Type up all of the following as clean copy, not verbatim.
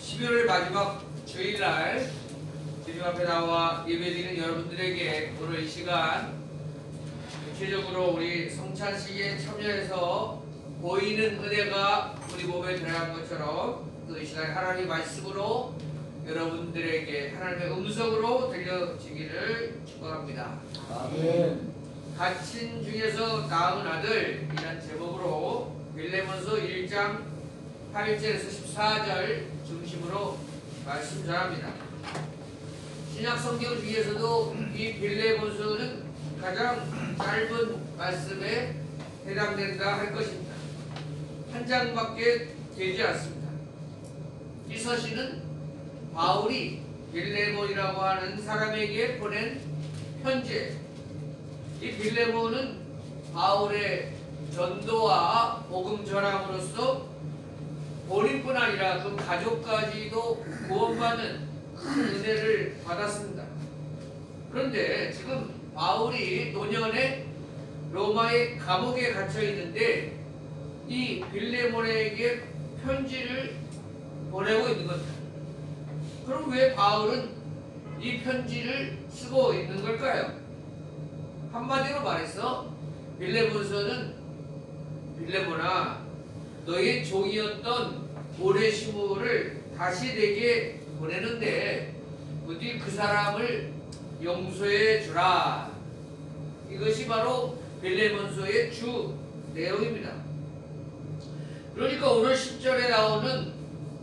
12월 마지막 주일날 주님 앞에 나와 예배드리는 여러분들에게 오늘 이 시간 구체적으로 우리 성찬식에 참여해서 보이는 은혜가 우리 몸에 들어간 것처럼 또 이 시간 하나님의 말씀으로 여러분들에게 하나님의 음성으로 들려지기를 축복합니다. 아멘. 갇힌 중에서 낳은 아들 이란 제목으로 빌레몬서 1장 8절에서 14절 중심으로 말씀 전합니다. 신약 성경 중에서도 이 빌레몬서는 가장 짧은 말씀에 해당된다 할 것입니다. 한 장밖에 되지 않습니다. 이 서신은 바울이 빌레몬이라고 하는 사람에게 보낸 편지예요. 이 빌레몬은 바울의 전도와 복음 전함으로써 본인뿐 아니라 그 가족까지도 구원받는 큰 은혜를 받았습니다. 그런데 지금 바울이 노년에 로마의 감옥에 갇혀 있는데 이 빌레몬에게 편지를 보내고 있는 겁니다. 그럼 왜 바울은 이 편지를 쓰고 있는 걸까요? 한마디로 말해서 빌레몬서는 빌레몬아 너의 종이었던 오네시모를 다시 내게 보내는데 부디 그 사람을 용서해 주라. 이것이 바로 빌레몬서의 주 내용입니다. 그러니까 오늘 10절에 나오는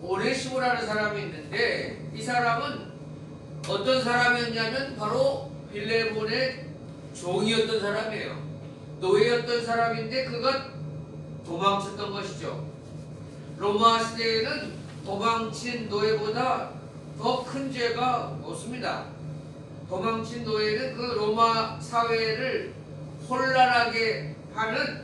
오네시모라는 사람이 있는데 이 사람은 어떤 사람이었냐면 바로 빌레몬의 종이었던 사람이에요. 노예였던 사람인데 그가 도망쳤던 것이죠. 로마 시대에는 도망친 노예보다 더 큰 죄가 없습니다. 도망친 노예는 그 로마 사회를 혼란하게 하는,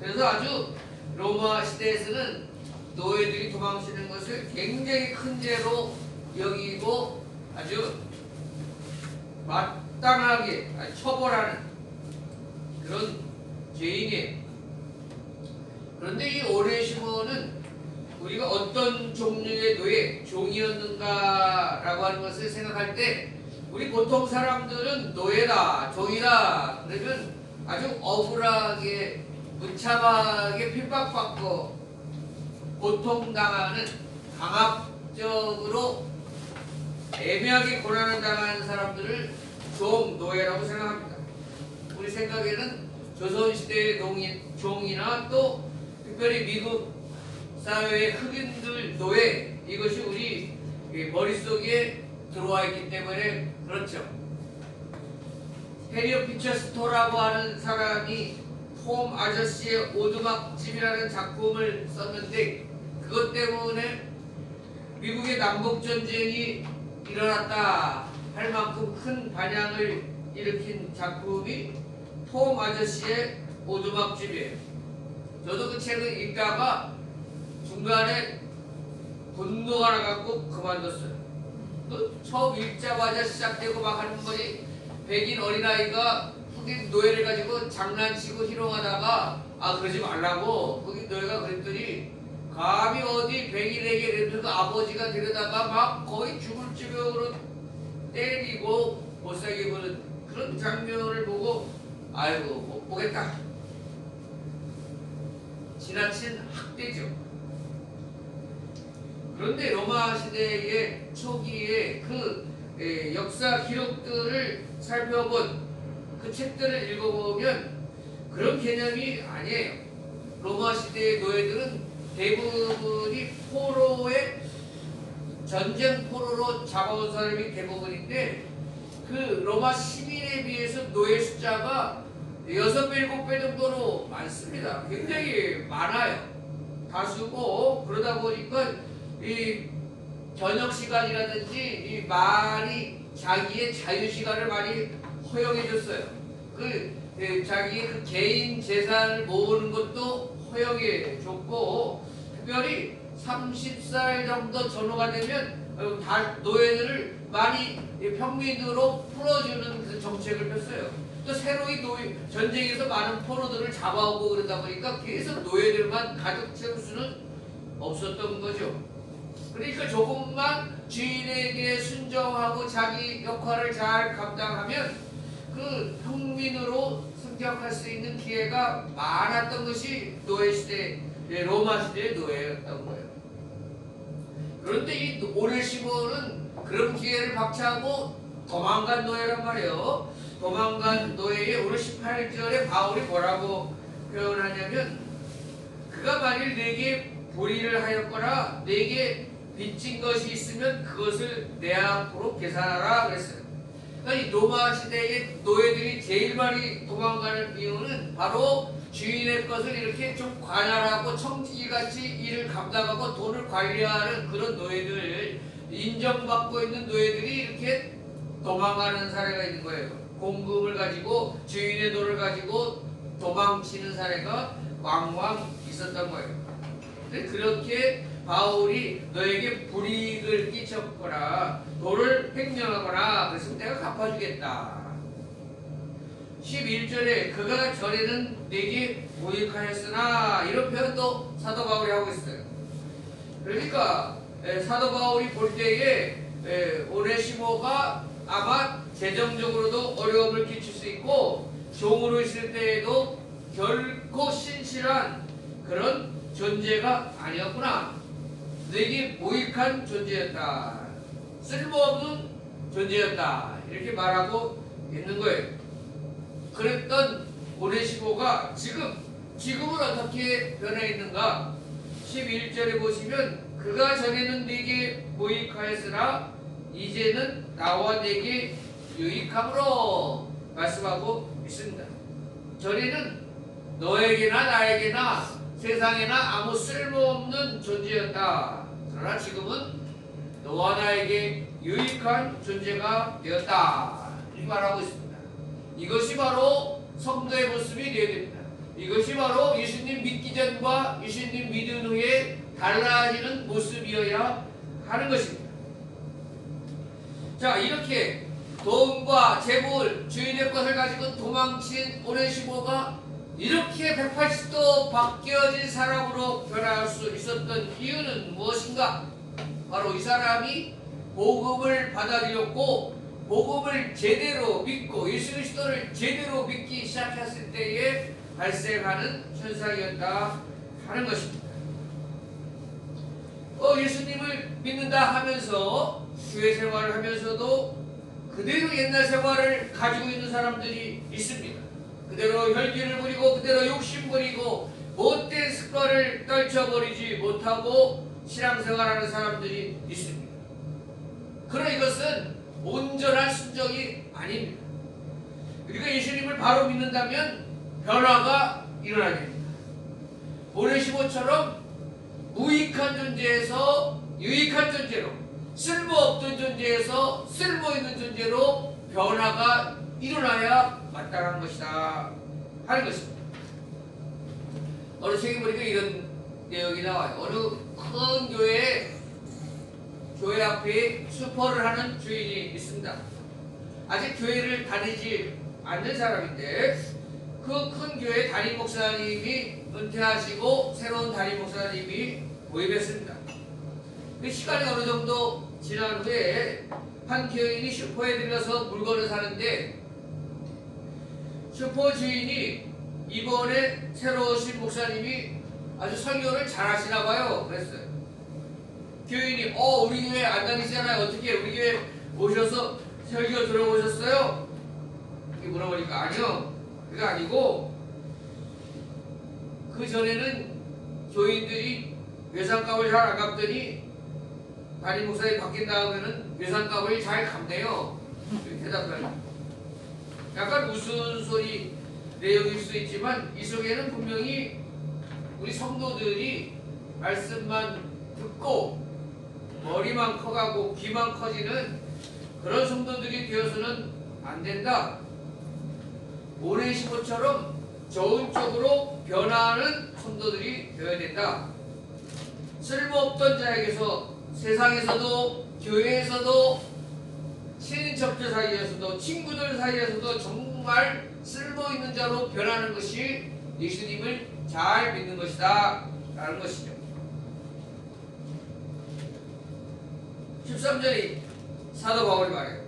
그래서 아주 로마 시대에서는 노예들이 도망치는 것을 굉장히 큰 죄로 여기고 아주 마땅하게 처벌하는 그런 죄인이에요. 그런데 이 오네시모는 우리가 어떤 종류의 노예, 종이었는가라고 하는 것을 생각할 때 우리 보통 사람들은 노예다, 종이다 그러면 아주 억울하게 무참하게 핍박받고 고통당하는, 강압적으로 애매하게 고난을 당하는 사람들을 종, 노예라고 생각합니다. 우리 생각에는 조선시대의 종이나 또 특별히 미국 사회의 흑인들 노예, 이것이 우리 머릿속에 들어와 있기 때문에 그렇죠. 해리어 피처스토라고 하는 사람이 톰 아저씨의 오두막집이라는 작품을 썼는데 그것 때문에 미국의 남북전쟁이 일어났다 할 만큼 큰 반향을 일으킨 작품이 톰 아저씨의 오두막집이에요. 저도 그 책을 읽다가 중간에 분노가 나갖고 그만뒀어요. 또 처음 읽자마자 시작되고 막 하는 거니 백인 어린아이가 흑인 노예를 가지고 장난치고 희롱하다가 그러지 말라고 흑인 노예가 그랬더니 감히 어디 백인에게 이랬더니 아버지가 데려다가 막 거의 죽을 지경으로 때리고 못살게 보는 그런 장면을 보고 아이고 못 보겠다. 지나친 학대죠. 그런데 로마 시대의 초기에 그 역사 기록들을 살펴본 그 책들을 읽어보면 그런 개념이 아니에요. 로마 시대의 노예들은 대부분이 포로의 전쟁 포로로 잡아온 사람이 대부분인데 그 로마 시민에 비해서 노예 숫자가 6배, 7배 정도로 많습니다. 굉장히 많아요. 다수고 그러다 보니까 이 저녁 시간이라든지 이 많이 자기의 자유 시간을 많이 허용해 줬어요. 자기의 그 개인 재산을 모으는 것도 허용해 줬고 특별히 30살 정도 전후가 되면 다 노예들을 많이 평민으로 풀어주는 그 정책을 폈어요. 또 새로이 전쟁에서 많은 포로들을 잡아오고 그러다 보니까 계속 노예들만 가득 채울 수는 없었던 거죠. 그러니까 조금만 주인에게 순종하고 자기 역할을 잘 감당하면 그 평민으로 승격할 수 있는 기회가 많았던 것이 노예 시대, 로마 시대의 노예였던 거예요. 그런데 이 오네시모는 그런 기회를 박차하고 도망간 노예란 말이에요. 도망간 노예의 오늘 18절에 바울이 뭐라고 표현하냐면, 그가 만일 내게 불의를 하였거나 내게 빚진 것이 있으면 그것을 내 앞으로 계산하라 그랬어요. 그러니까 이 로마 시대의 노예들이 제일 많이 도망가는 이유는 바로 주인의 것을 이렇게 좀 관할하고 청지기같이 일을 감당하고 돈을 관리하는 그런 노예들, 인정받고 있는 노예들이 이렇게 도망가는 사례가 있는 거예요. 공금을 가지고 주인의 돈을 가지고 도망치는 사례가 왕왕 있었던 거예요. 그렇게 바울이 너에게 불이익을 끼쳤거나 돈을 횡령하거나 그랬으면 내가 갚아주겠다. 11절에 그가 전에는 내게 모익하였으나 이런 표현도 사도 바울이 하고 있어요. 그러니까 사도 바울이 볼 때에 오네시모가 아마 재정적으로도 어려움을 끼칠 수 있고 종으로 있을 때에도 결코 신실한 그런 존재가 아니었구나. 내게 모익한 존재였다. 쓸모없는 존재였다. 이렇게 말하고 있는 거예요. 그랬던 오네시모가 지금은 어떻게 변해 있는가? 11절에 보시면 그가 전에는 내게 모익하였으나 이제는 나와 내게 유익함으로 말씀하고 있습니다. 전에는 너에게나 나에게나 세상에나 아무 쓸모없는 존재였다. 그러나 지금은 너와 나에게 유익한 존재가 되었다. 이렇게 말하고 있습니다. 이것이 바로 성도의 모습이 되어야 됩니다. 이것이 바로 예수님 믿기 전과 예수님 믿은 후에 달라지는 모습이어야 하는 것입니다. 자, 이렇게 돈과 재물, 주인의 것을 가지고 도망친 오네시모가 이렇게 180도 바뀌어진 사람으로 변할 수 있었던 이유는 무엇인가? 바로 이 사람이 복음을 받아들였고 복음을 제대로 믿고 예수 그리스도를 제대로 믿기 시작했을 때에 발생하는 현상이었다 하는 것입니다. 예수님을 믿는다 하면서 교회 생활을 하면서도 그대로 옛날 생활을 가지고 있는 사람들이 있습니다. 그대로 혈기를 부리고 그대로 욕심 부리고 못된 습관을 떨쳐버리지 못하고 신앙생활하는 사람들이 있습니다. 그러나 이것은 온전한 순종이 아닙니다. 그러니까 예수님을 바로 믿는다면 변화가 일어나야 됩니다. 오네시모처럼 무익한 존재에서 유익한 존재로, 쓸모없던 존재에서 쓸모있는 존재로 변화가 일어나야 마땅한 것이다 하는 것입니다. 어느 책에 보니까 이런 내용이 나와요. 어느 큰 교회 앞에 수포를 하는 주인이 있습니다. 아직 교회를 다니지 않는 사람인데 그 큰 교회 담임 목사님이 은퇴하시고 새로운 담임 목사님이 모임했습니다. 그 시간이 어느 정도 지난 후에 한 교인이 슈퍼에 들려서 물건을 사는데 슈퍼 주인이 이번에 새로 오신 목사님이 아주 설교를 잘하시나 봐요. 그랬어요. 교인이 우리 교회 안 다니시잖아요. 어떻게 우리 교회 오셔서 설교 들어보셨어요? 이렇게 물어보니까 아니요. 그게 아니고 그 전에는 교인들이 외상값을 잘 안 갚더니 담임 목사님이 바뀐 다음에는 외상값을 잘 갚네요. 이렇게 대답해요. 약간 무슨 소리 내용일 수 있지만 이 속에는 분명히 우리 성도들이 말씀만 듣고 머리만 커가고 귀만 커지는 그런 성도들이 되어서는 안 된다. 오네시모처럼 좋은 쪽으로 변화하는 성도들이 되어야 된다. 쓸모없던 자에게서 세상에서도 교회에서도 친인척들 사이에서도 친구들 사이에서도 정말 쓸모있는 자로 변하는 것이 예수님을 잘 믿는 것이다 라는 것이죠. 13절이 사도 바울이 말해요.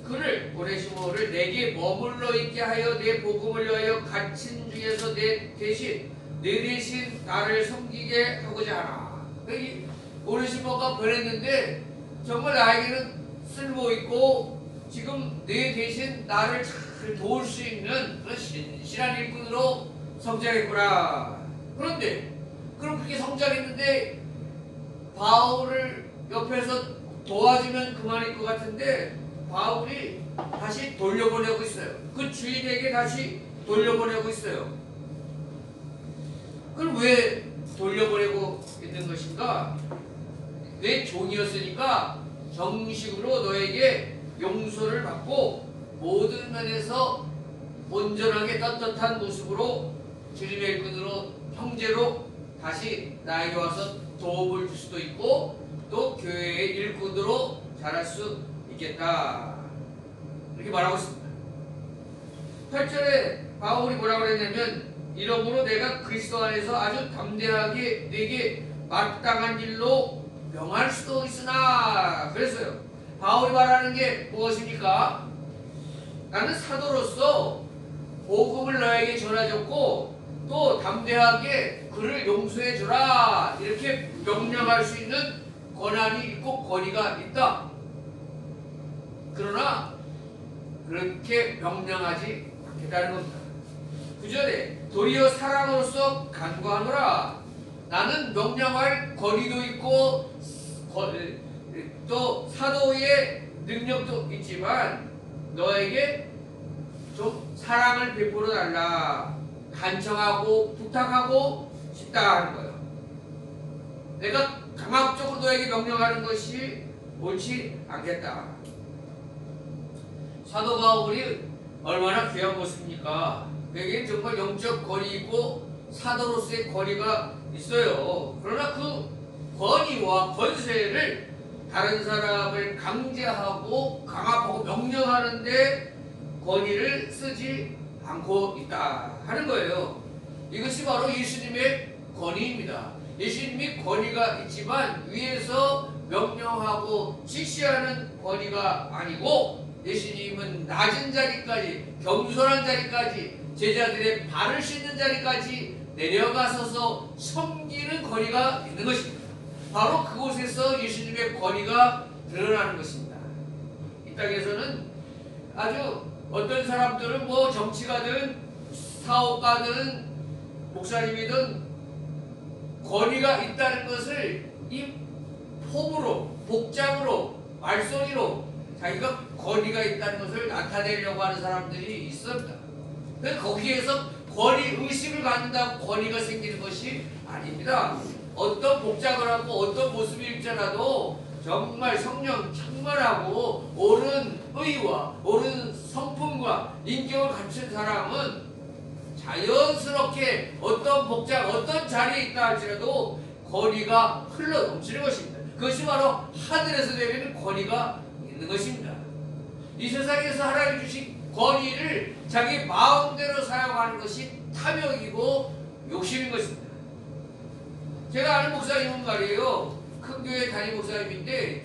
그를 오네시모를 내게 머물러 있게 하여 내 복음을 위하여 갇힌 중에서 내 대신 나를 섬기게 하고자 하나. 이 오네시모가 보냈는데 정말 나에게는 쓸모 있고 지금 내 대신 나를 잘 도울 수 있는 그런 신실한 일꾼으로 성장했구나. 그런데 그럼 그렇게 성장했는데 바울을 옆에서 도와주면 그만일 것 같은데 바울이 다시 돌려보내고 있어요. 그 주인에게 다시 돌려보내고 있어요. 그럼 왜 돌려보내고 있는 것인가? 내 종이었으니까 정식으로 너에게 용서를 받고 모든 면에서 온전하게 떳떳한 모습으로 주님의 일꾼으로 형제로 다시 나에게 와서 도움을 줄 수도 있고 또 교회의 일꾼으로 자랄 수 있겠다. 이렇게 말하고 있습니다. 8절에 바울이 뭐라고 그랬냐면 이러므로 내가 그리스도 안에서 아주 담대하게 내게 마땅한 일로 명할 수도 있으나 그랬어요. 바울이 말하는 게 무엇입니까? 나는 사도로서 복음을 너에게 전해줬고 또 담대하게 그를 용서해 주라 이렇게 명령할 수 있는 권한이 있고 권위가 있다. 그러나 그렇게 명령하지 않겠다는 겁니다. 9절에 도리어 사랑으로서 간구하노라. 나는 명령할 권위도 있고 또 사도의 능력도 있지만 너에게 좀 사랑을 베풀어 달라. 간청하고 부탁하고 싶다 하는 거예요. 내가 강압적으로 너에게 명령하는 것이 옳지 않겠다. 사도 바울이 얼마나 귀한 모습입니까? 그에게 정말 영적 권위 있고 사도로서의 권위가 있어요. 그러나 그 권위와 권세를 다른 사람을 강제하고 강압하고 명령하는데 권위를 쓰지 않고 있다 하는 거예요. 이것이 바로 예수님의 권위입니다. 예수님이 권위가 있지만 위에서 명령하고 지시하는 권위가 아니고 예수님은 낮은 자리까지 겸손한 자리까지 제자들의 발을 씻는 자리까지 내려가서서 섬기는 권위가 있는 것입니다. 바로 그곳에서 예수님의 권위가 드러나는 것입니다. 이 땅에서는 아주 어떤 사람들은 뭐 정치가든 사업가든 목사님이든 권위가 있다는 것을 이 폼으로 복장으로 말소리로 자기가 권위가 있다는 것을 나타내려고 하는 사람들이 있습니다. 그런데 거기에서 권위 의식을 갖는다고 권위가 생기는 것이 아닙니다. 어떤 복장을 하고 어떤 모습일지라도 정말 성령 충만하고 옳은 의와 옳은 성품과 인격을 갖춘 사람은 자연스럽게 어떤 복장, 어떤 자리에 있다 할지라도 권위가 흘러 넘치는 것입니다. 그것이 바로 하늘에서 내리는 권위가 있는 것입니다. 이 세상에서 하나님 주신 권위를 자기 마음대로 사용하는 것이 탐욕이고 욕심인 것입니다. 제가 아는 목사님은 말이에요. 큰 교회 담임 목사님인데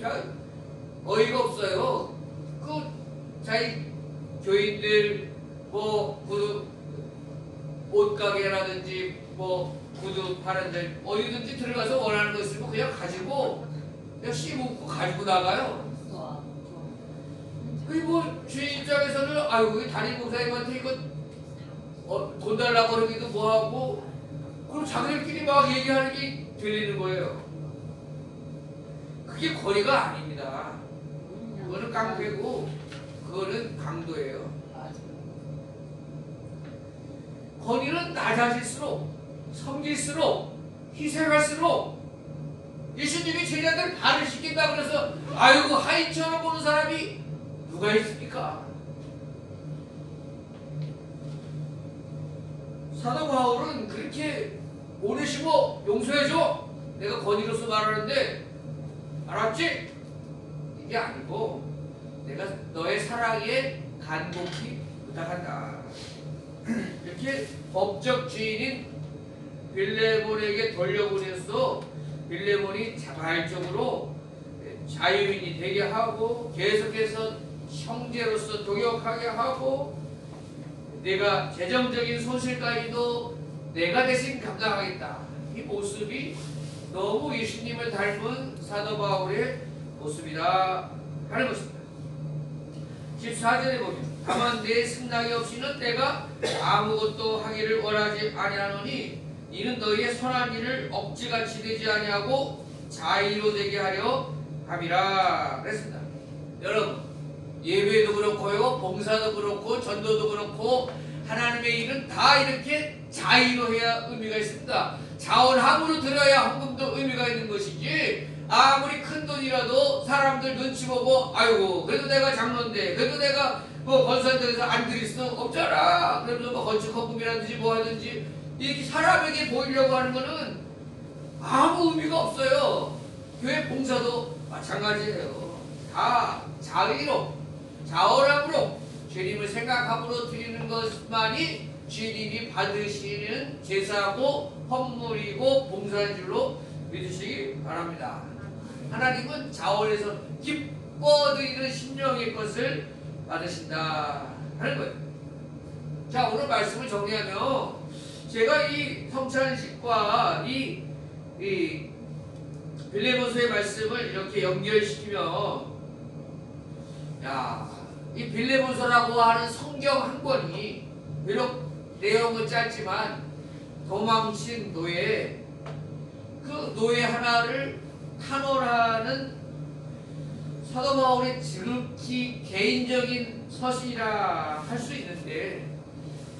어이가 없어요. 그 자기 교인들 뭐 구두 옷가게라든지 뭐 구두 파는 데 어디든지 들어가서 원하는 거 있으면 그냥 가지고 그냥 씹고 가지고 나가요. 그 뭐 주인 입장에서는 아이고 담임 목사님한테 이거 돈 달라고 그러기도 뭐하고 그럼 자기들끼리 막 얘기하는 게 들리는 거예요. 그게 권위가 아닙니다. 그거는 깡패고 그거는 강도예요. 권위는 낮아질수록 섬길수록 희생할수록 예수님이 제자들 발을 씻긴다 그래서 아이고 하인처럼 보는 사람이 누가 있습니까? 사도 바울은 그렇게 오네시모 용서해줘 내가 권위로서 말하는데 알았지? 이게 아니고 내가 너의 사랑에 간곡히 부탁한다. 이렇게 법적 주인인 빌레몬에게 돌려보내서 빌레몬이 자발적으로 자유인이 되게 하고 계속해서 형제로서 동역하게 하고 내가 재정적인 손실까지도 내가 대신 감당하겠다. 이 모습이 너무 예수님을 닮은 사도 바울의 모습이다 하는 것입니다. 14절에 보면 다만 내 승낙이 없이는 내가 아무것도 하기를 원하지 아니하노니 이는 너희의 선한 일을 억지같이 되지 아니하고 자의로 되게 하려 함이라 그랬습니다. 여러분 예배도 그렇고요, 봉사도 그렇고 전도도 그렇고 하나님의 일은 다 이렇게 자의로 해야 의미가 있습니다. 자원함으로 들어야 헌금도 의미가 있는 것이지 아무리 큰 돈이라도 사람들 눈치 보고 아이고 그래도 내가 장로인데 그래도 내가 뭐 건설대에서 안 드릴 수는 없잖아. 그러면서 뭐 건축 헌금이라든지 뭐 하든지 이렇게 사람에게 보이려고 하는 거는 아무 의미가 없어요. 교회 봉사도 마찬가지예요. 다 자의로 자원함으로 주님을 생각함으로 드리는 것만이 주님이 받으시는 제사고 헌물이고 봉사인 줄로 믿으시기 바랍니다. 하나님은 자원에서 기뻐 드리는 심령의 것을 받으신다 하는 거예요. 자, 오늘 말씀을 정리하면 제가 이 성찬식과 이 빌레몬서의 말씀을 이렇게 연결시키면 이 빌레몬서라고 하는 성경 한 권이 비록 내용은 짧지만 도망친 노예 그 노예 하나를 탄원하는 사도 바울의 지극히 개인적인 서신이라 할 수 있는데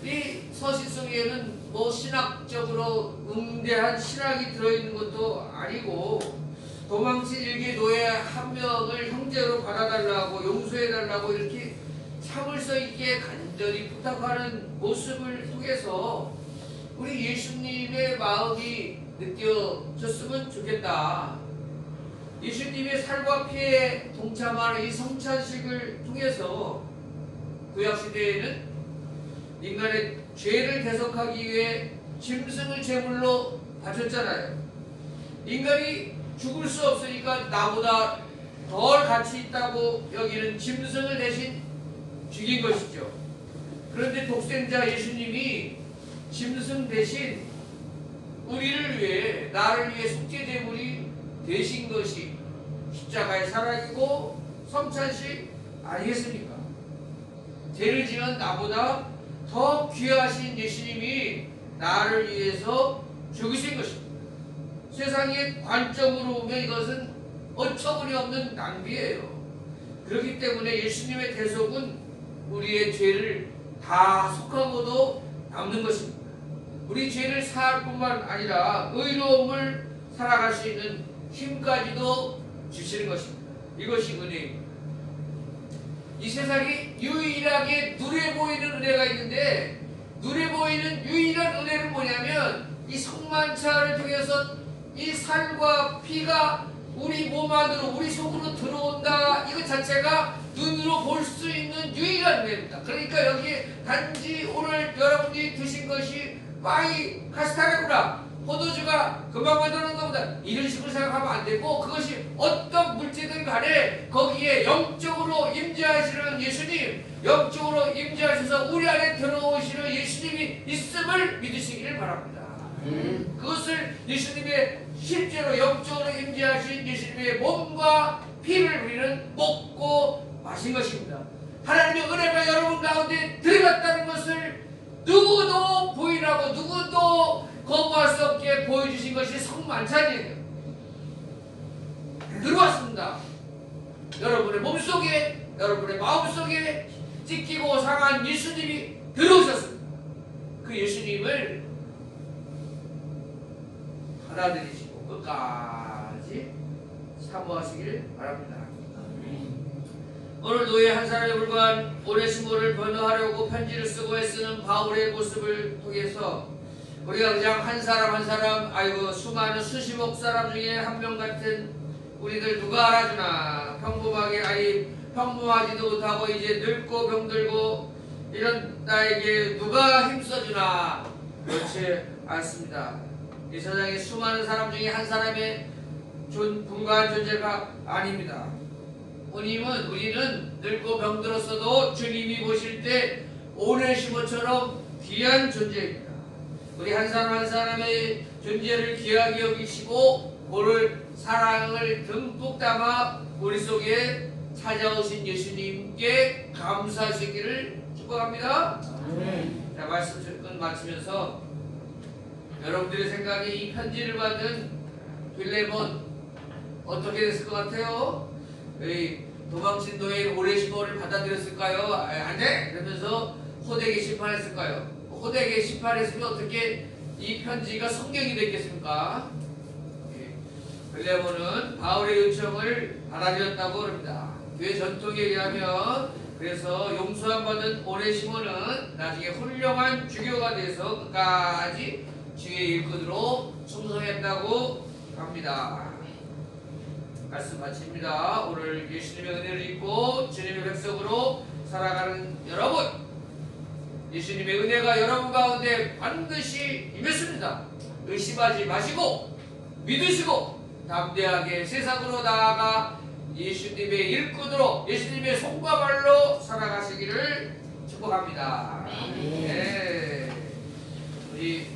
이 서신 속에는 뭐 신학적으로 응대한 신학이 들어있는 것도 아니고 도망친 일개 노예 한 명을 형제로 받아달라고 용서해달라고 이렇게 참을성 있게 간절히 부탁하는 모습을 통해서 우리 예수님의 마음이 느껴졌으면 좋겠다. 예수님의 살과 피에 동참하는 이 성찬식을 통해서 구약시대에는 인간의 죄를 대속하기 위해 짐승을 제물로 바쳤잖아요. 인간이 죽을 수 없으니까 나보다 덜 가치 있다고 여기는 짐승을 대신 죽인 것이죠. 그런데 독생자 예수님이 짐승 대신 우리를 위해 나를 위해 속죄제물이 되신 것이 십자가의 사랑이고 성찬식 아니겠습니까? 죄를 지은 나보다 더 귀하신 예수님이 나를 위해서 죽으신 것입니다. 세상의 관점으로 보면 이것은 어처구니 없는 낭비예요. 그렇기 때문에 예수님의 대속은 우리의 죄를 다 속하고도 남는 것입니다. 우리 죄를 사할 뿐만 아니라 의로움을 살아갈 수 있는 힘까지도 주시는 것입니다. 이것이 은혜입니다. 이 세상에 유일하게 눈에 보이는 은혜가 있는데 눈에 보이는 유일한 은혜는 뭐냐면 이 성만찬을 통해서 이 살과 피가 우리 몸 안으로 우리 속으로 들어온다. 이것 자체가 눈으로 볼 수 있는 유일한 은혜입니다. 그러니까 여기에 단지 오늘 여러분이 드신 것이 빵이 카스타르구나 포도주가 금방 만드는 것보다 이런 식으로 생각하면 안 되고 그것이 어떤 물질든 간에 거기에 영적으로 임재하시는 예수님 영적으로 임재하셔서 우리 안에 들어오시는 예수님이 있음을 믿으시기를 바랍니다. 그것을 예수님의 실제로 영적으로 임재하신 예수님의 몸과 피를 우리는 먹고 마신 것입니다. 하나님의 은혜가 여러분 가운데 들어갔다는 것을 누구도 부인하고 누구도 거부할 수 없게 보여주신 것이 성만찬이에요. 들어왔습니다. 여러분의 몸속에 여러분의 마음속에 찢기고 상한 예수님이 들어오셨습니다. 그 예수님을 받아들이시고 끝까지 사모하시길 바랍니다. 오늘 노예 한 사람에 불과한 오네시모를 변호하려고 편지를 쓰고 애쓰는 바울의 모습을 통해서 우리가 그냥 한 사람 한 사람 아이고 수많은 수십억 사람 중에 한 명 같은 우리들 누가 알아주나 평범하게 아니 평범하지도 못하고 이제 늙고 병들고 이런 나에게 누가 힘써주나 그렇지 않습니다. 이 세상에 수많은 사람 중에 한 사람의 불과한 존재가 아닙니다. 우리는 늙고 병들었어도 주님이 보실 때 오네시모처럼 귀한 존재입니다. 우리 한 사람 한 사람의 존재를 귀하게 여기시고 그를 사랑을 듬뿍 담아 우리 속에 찾아오신 예수님께 감사하시기를 축복합니다. 자, 말씀 끝 마치면서 여러분들의 생각에 이 편지를 받은 빌레몬 어떻게 됐을 것 같아요? 도망친 노예인 오네시모를 받아들였을까요? 안돼! 이러면서 호되게 심판했을까요? 호되게 심판했으면 어떻게 이 편지가 성경이 됐겠습니까? 빌레몬은 바울의 요청을 받아들였다고 합니다. 교회 전통에 의하면 그래서 용서함 받은 오네시모는 나중에 훌륭한 주교가 돼서 끝까지 주의 일꾼으로 충성했다고 합니다. 말씀 마칩니다. 오늘 예수님의 은혜를 입고 주님의 백성으로 살아가는 여러분, 예수님의 은혜가 여러분 가운데 반드시 임했습니다. 의심하지 마시고 믿으시고 담대하게 세상으로 나아가 예수님의 일꾼으로 예수님의 손과 발로 살아가시기를 축복합니다. 네. 우리